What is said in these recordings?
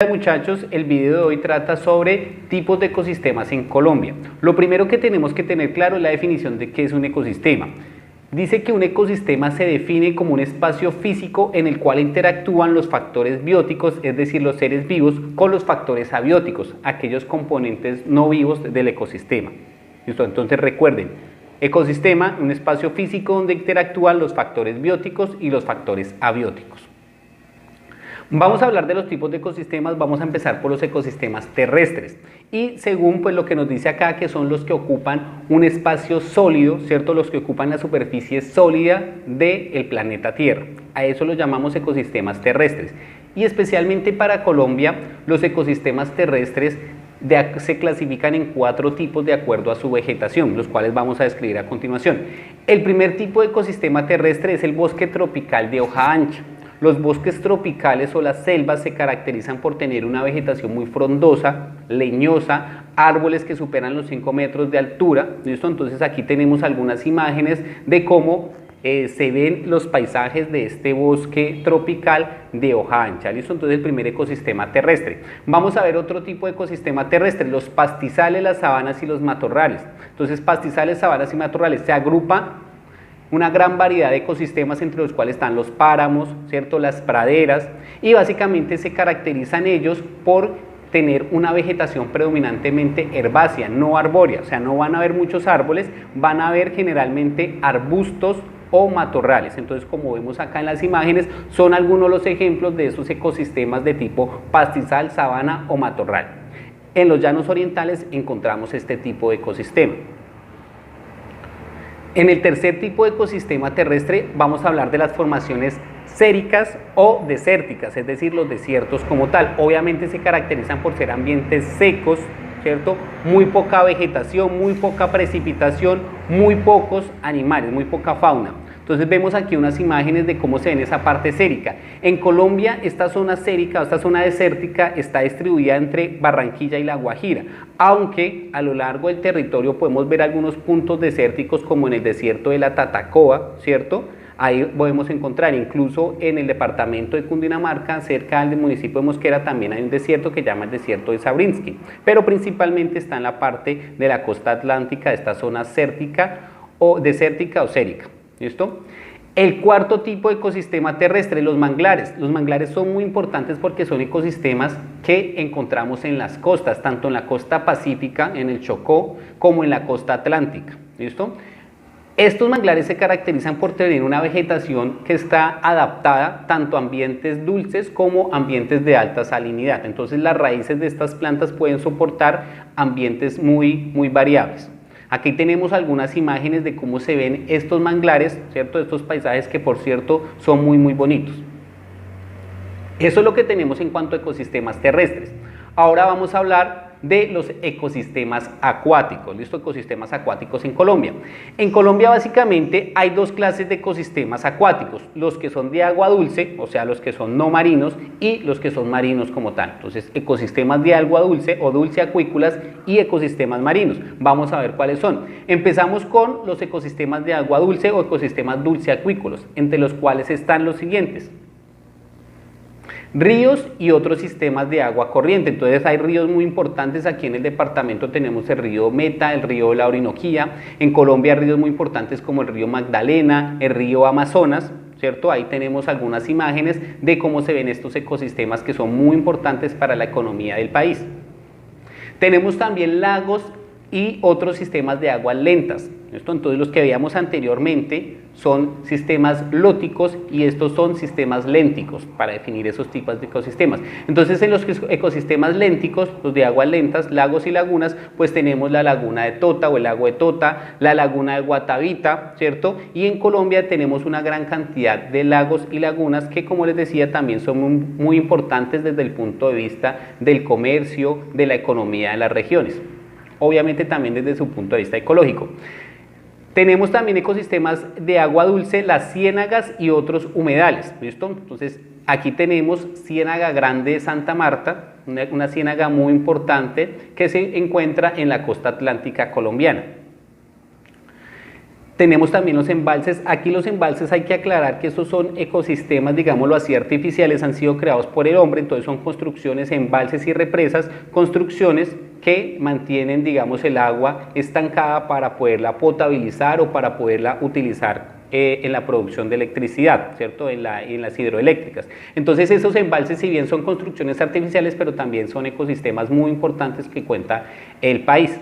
Hola muchachos, el video de hoy trata sobre tipos de ecosistemas en Colombia. Lo primero que tenemos que tener claro es la definición de qué es un ecosistema. Dice que un ecosistema se define como un espacio físico en el cual interactúan los factores bióticos, es decir, los seres vivos, con los factores abióticos, aquellos componentes no vivos del ecosistema. ¿Listo? Entonces recuerden, ecosistema, un espacio físico donde interactúan los factores bióticos y los factores abióticos. Vamos a hablar de los tipos de ecosistemas, vamos a empezar por los ecosistemas terrestres y según pues lo que nos dice acá, que son los que ocupan un espacio sólido, ¿cierto? Los que ocupan la superficie sólida del planeta Tierra. A eso los llamamos ecosistemas terrestres y especialmente para Colombia los ecosistemas terrestres se clasifican en 4 tipos de acuerdo a su vegetación, los cuales vamos a describir a continuación. El primer tipo de ecosistema terrestre es el bosque tropical de hoja ancha. Los bosques tropicales o las selvas se caracterizan por tener una vegetación muy frondosa, leñosa, árboles que superan los 5 metros de altura. ¿Listo? Entonces aquí tenemos algunas imágenes de cómo se ven los paisajes de este bosque tropical de hoja ancha. ¿Listo? Entonces el primer ecosistema terrestre. Vamos a ver otro tipo de ecosistema terrestre, los pastizales, las sabanas y los matorrales. Entonces pastizales, sabanas y matorrales se agrupan una gran variedad de ecosistemas entre los cuales están los páramos, ¿cierto? Las praderas, y básicamente se caracterizan ellos por tener una vegetación predominantemente herbácea, no arbórea, o sea, no van a haber muchos árboles, van a haber generalmente arbustos o matorrales. Entonces, como vemos acá en las imágenes, son algunos de los ejemplos de esos ecosistemas de tipo pastizal, sabana o matorral. En los llanos orientales encontramos este tipo de ecosistema. En el tercer tipo de ecosistema terrestre vamos a hablar de las formaciones xéricas o desérticas, es decir, los desiertos como tal. Obviamente se caracterizan por ser ambientes secos, ¿cierto? Muy poca vegetación, muy poca precipitación, muy pocos animales, muy poca fauna. Entonces vemos aquí unas imágenes de cómo se ve esa parte xérica. En Colombia esta zona xérica o esta zona desértica está distribuida entre Barranquilla y La Guajira, aunque a lo largo del territorio podemos ver algunos puntos desérticos como en el desierto de la Tatacoa, ¿cierto? Ahí podemos encontrar, incluso en el departamento de Cundinamarca, cerca del municipio de Mosquera, también hay un desierto que se llama el desierto de Sabrinsky, pero principalmente está en la parte de la costa atlántica, de esta zona desértica o xérica. ¿Listo? El cuarto tipo de ecosistema terrestre, los manglares. Los manglares son muy importantes porque son ecosistemas que encontramos en las costas, tanto en la costa pacífica, en el Chocó, como en la costa atlántica. ¿Listo? Estos manglares se caracterizan por tener una vegetación que está adaptada tanto a ambientes dulces como ambientes de alta salinidad. Entonces las raíces de estas plantas pueden soportar ambientes muy variables. Aquí tenemos algunas imágenes de cómo se ven estos manglares, ¿cierto? Estos paisajes que por cierto son muy bonitos. Eso es lo que tenemos en cuanto a ecosistemas terrestres. Ahora vamos a hablar de los ecosistemas acuáticos. ¿Listo? Ecosistemas acuáticos en Colombia. En Colombia básicamente hay 2 clases de ecosistemas acuáticos, los que son de agua dulce, o sea, los que son no marinos, y los que son marinos como tal. Entonces, ecosistemas de agua dulce o dulce acuícolas y ecosistemas marinos. Vamos a ver cuáles son. Empezamos con los ecosistemas de agua dulce o ecosistemas dulce acuícolas, entre los cuales están los siguientes: ríos y otros sistemas de agua corriente. Entonces hay ríos muy importantes. Aquí en el departamento tenemos el río Meta, el río La Orinoquía. En Colombia hay ríos muy importantes como el río Magdalena, el río Amazonas, ¿cierto? Ahí tenemos algunas imágenes de cómo se ven estos ecosistemas que son muy importantes para la economía del país. Tenemos también lagos y otros sistemas de aguas lentas. ¿Listo? Entonces los que veíamos anteriormente son sistemas lóticos y estos son sistemas lénticos para definir esos tipos de ecosistemas. Entonces en los ecosistemas lénticos, los de aguas lentas, lagos y lagunas, pues tenemos la laguna de Tota o el lago de Tota, la laguna de Guatavita, ¿cierto? Y en Colombia tenemos una gran cantidad de lagos y lagunas que, como les decía, también son muy importantes desde el punto de vista del comercio, de la economía de las regiones. Obviamente también desde su punto de vista ecológico. Tenemos también ecosistemas de agua dulce, las ciénagas y otros humedales. ¿Listo? Entonces aquí tenemos Ciénaga Grande de Santa Marta, una ciénaga muy importante que se encuentra en la costa atlántica colombiana. Tenemos también los embalses. Aquí los embalses hay que aclarar que estos son ecosistemas, digámoslo así, artificiales, han sido creados por el hombre, entonces son construcciones, embalses y represas, construcciones que mantienen, digamos, el agua estancada para poderla potabilizar o para poderla utilizar en la producción de electricidad, ¿cierto? En las hidroeléctricas. Entonces esos embalses, si bien son construcciones artificiales, pero también son ecosistemas muy importantes que cuenta el país.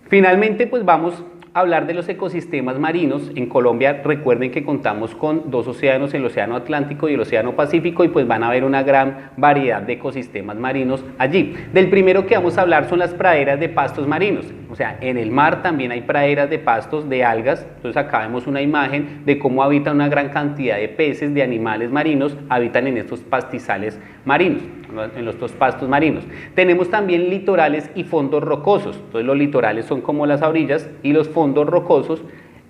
Finalmente, pues vamos hablar de los ecosistemas marinos. En Colombia, recuerden que contamos con dos océanos, el océano Atlántico y el océano Pacífico, y pues van a haber una gran variedad de ecosistemas marinos allí. Del primero que vamos a hablar son las praderas de pastos marinos. O sea, en el mar también hay praderas de pastos, de algas. Entonces acá vemos una imagen de cómo habitan una gran cantidad de peces, de animales marinos, habitan en estos pastizales marinos, en los dos pastos marinos. Tenemos también litorales y fondos rocosos. Entonces los litorales son como las orillas y los fondos rocosos,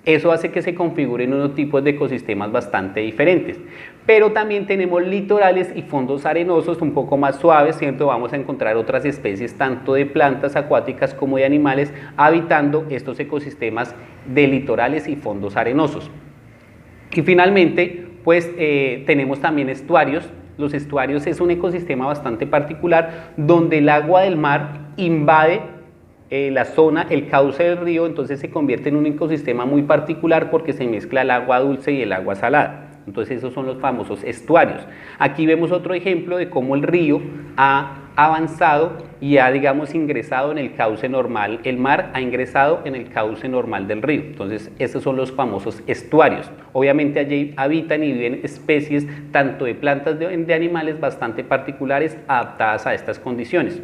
eso hace que se configuren unos tipos de ecosistemas bastante diferentes. Pero también tenemos litorales y fondos arenosos un poco más suaves, ¿cierto? Vamos a encontrar otras especies tanto de plantas acuáticas como de animales habitando estos ecosistemas de litorales y fondos arenosos. Y finalmente, pues tenemos también estuarios. Los estuarios es un ecosistema bastante particular donde el agua del mar invade la zona, el cauce del río, entonces se convierte en un ecosistema muy particular porque se mezcla el agua dulce y el agua salada. Entonces esos son los famosos estuarios. Aquí vemos otro ejemplo de cómo el río ha avanzado y ha, digamos, ingresado en el cauce normal, el mar ha ingresado en el cauce normal del río. Entonces esos son los famosos estuarios. Obviamente allí habitan y viven especies tanto de plantas de animales bastante particulares adaptadas a estas condiciones.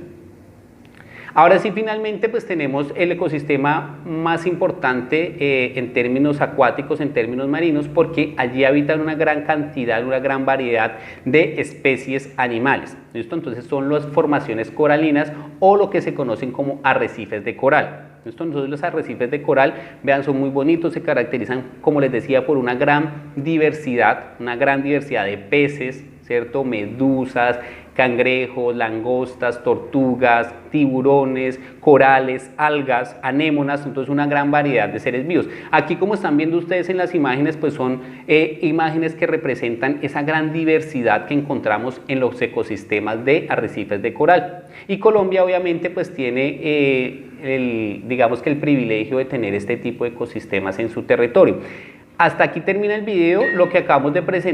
Ahora sí, finalmente, pues tenemos el ecosistema más importante en términos acuáticos, en términos marinos, porque allí habitan una gran cantidad, una gran variedad de especies animales. ¿Listo? Entonces son las formaciones coralinas o lo que se conocen como arrecifes de coral. ¿Listo? Entonces los arrecifes de coral, vean, son muy bonitos, se caracterizan, como les decía, por una gran diversidad de peces, ¿cierto? Medusas, cangrejos, langostas, tortugas, tiburones, corales, algas, anémonas, entonces una gran variedad de seres vivos. Aquí, como están viendo ustedes en las imágenes, pues son imágenes que representan esa gran diversidad que encontramos en los ecosistemas de arrecifes de coral. Y Colombia obviamente pues tiene digamos que el privilegio de tener este tipo de ecosistemas en su territorio. Hasta aquí termina el video, lo que acabamos de presentar.